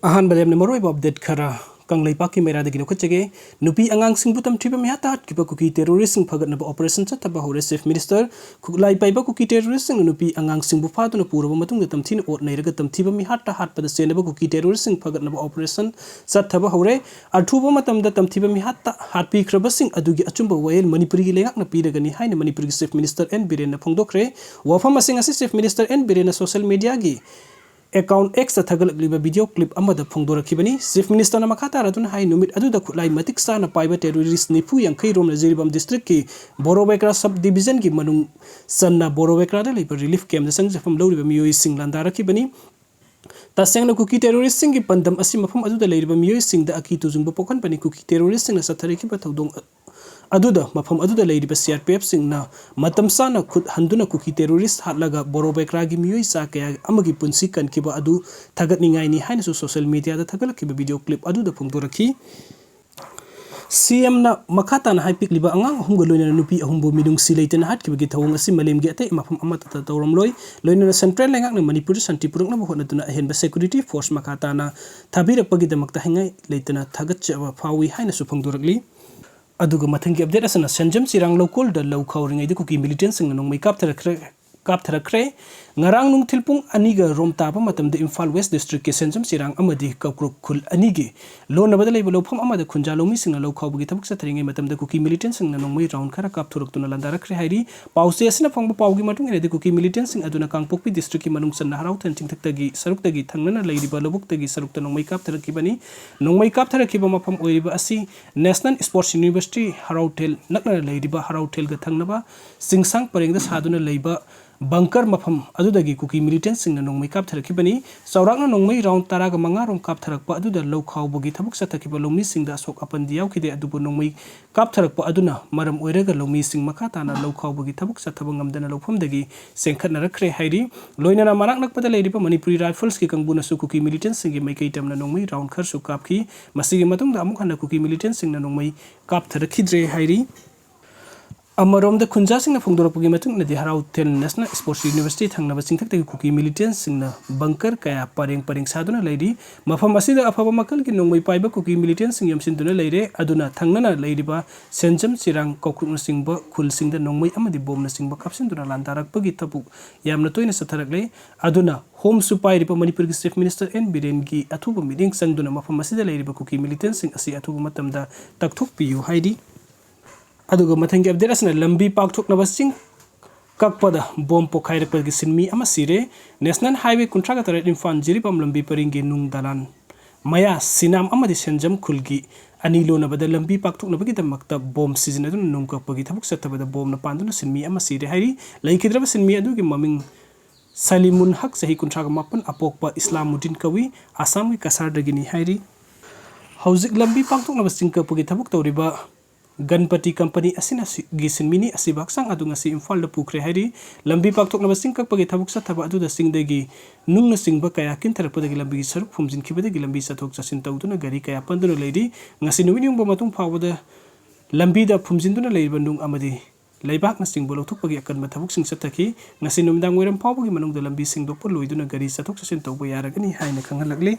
ahan balem na maroi bob det khara kanglei paki mera de gino khachege nupi angang sing butam thiba mi hata ki ba kuki terrorist sing phagat na operation Hatpada Hwrakhre chief minister khuklai pai ba kuki terrorist sing nupi angang sing bu phatu na puraba matung de tamthin ot nei raga tamthiba mi hatta hatpada chennaba kuki terrorist sing phagat na operation Hatpada Hwrakhre athuba matam da tamthiba mi hatta hatpi khraba sing adugi achumba wael Manipuri gi lengak na piragani haina Manipuri chief minister N Biren na phongdokre wafam asing asi chief minister N Biren na social media gi account X thagaliba video clip amada phongdorakibani chief minister na makata radun hai numit aduda khulai matik sana paiba terrorist nifu yankai rom na jiribam district ki borowekra sub division ki manung sanna borowekra da leiba relief camp da sangjafam lawriba mioi sing landarakibani tasengna kuki terrorist sing ki pandam asi mafam aduda leiba mioi sing da aki tujungba pokhan pani kuki terrorist sing na sathariki ba thodong aduda mafam aduda leiba CRPF sing na matam sana khud handuna kuki terrorist hatlaga borobekra gi mioi sa kaya amagi punsi kan kiba adu thagat ningai ni haina su social media da thagal kiba video clip aduda phongdorakhi CM na makata na hypik liba angang ahumga loina nupi ahumbo midung si leiten hat kiba gi thawng asi malem gi atai mafam amata ta tawram loi loina central lengak na Manipur santi puruk na bohna tuna ahen ba security force makata na thabirak pagi damakta hengai leitena thagat chawa fawi haina su phongdorakli aduga mathangi update asana senjam sirang local da lawkhaw ringai de kuki militant sing nong mai kaptharakhre ngarang nung thilpung aniga rom taba matam de Imphal West district ke senjam sirang amadi kakruk khul anigi lona badalai lofam amada khunja lomi sing lawkhaw bugi thabuk satharingai matam de kuki militant sing nong mai round khara kapthuruk tuna landarakhre hairi pause asina phangba pawgi matung ere de kuki militant sing aduna kangpokpi district ki manung sanna harau than chingthaktagi saruktagi thangnana leiriba lobuktagi sarukta nong mai kaptharakibani nong mai kaptharakiba mafam oiriba asi National Sports University Harautel nakna leiriba Harautel ga thangnaba singsang parengda saduna leiba bunker mafam adudagi kuki militant sing na nongmai kaptharakibani sawrakna nongmai round taraga manga rom kaptharakpa aduda lawkhaw bugi thabuk sathakiba longmi sing da sok apan diyaw khide adubu nongmai kaptharakpa aduna maram oiraga longmi sing makata na lawkhaw bugi thabuk sathaba ngamdana lawfam dagi sengkhatna rakre hairi loinana manak nakpada leiriba Manipuri rifles ki kangbuna su kuki militant sing gi maikai tamna nongmai round khar su kapki masigi matung da amuk hana kuki militant sing na nongmai kaptharakidre hairi amarom da khunja sing na phongdorakpugi matung na di Harautel National Sports University thangnaba singthak kuki militant sing na bunker kaya pareng saduna leiri mafam asida afaba makal ki nongmai paiba kuki militant sing yamsinduna leire aduna thangnana leiriba senjam sirang kokrukna singba khul singda nongmai amadi bomna singba kapsinduna landarakpagi tabuk yamna toina satharaklei aduna home supply ripa Manipur ki chief minister N Biren ki athuba meeting sangduna mafam asida leiriba kuki militant sing asi athuba matamda takthok piyu haidi aduga mathangi update asna lambi pakthoknaba sing kakpada bom pokhairakpagi sinmi ama sire national highway kuntraga taret infan jiripam lambi paringi nung dalan maya sinam amadi senjam khulgi anilo na bada lambi pakthoknabagi damakta bom sizinadun nung kakpagi thabuk sathabada bom na panduna sinmi ama sire hairi laikhidraba sinmi adugi maming Salimun Haq sahi kuntraga mapan apokpa Islamuddin kawi Assam ki kasar dagini hairi hauzik lambi pakthoknaba sing kakpagi thabuk tawriba Ganpati company asina gisin mini asibak sang adunga si Imphal da pukre hairi lambi paktok na basing kakpagi thabuk sathaba adu da singdagi nungna singba kaya kin tharapodagi lambi saruk phumjin khibadagi lambi sathok chasin tawduna gari kaya panduna leiri ngasi numinung ba matung phawada lambi da phumjinduna leiriba nung amadi leibak na singbo lothukpagi akan mathabuk sing sathaki ngasi numdang oiram phawbagi manung da lambi singdokpa loiduna gari sathok chasin tawba yaragani haina khangalakle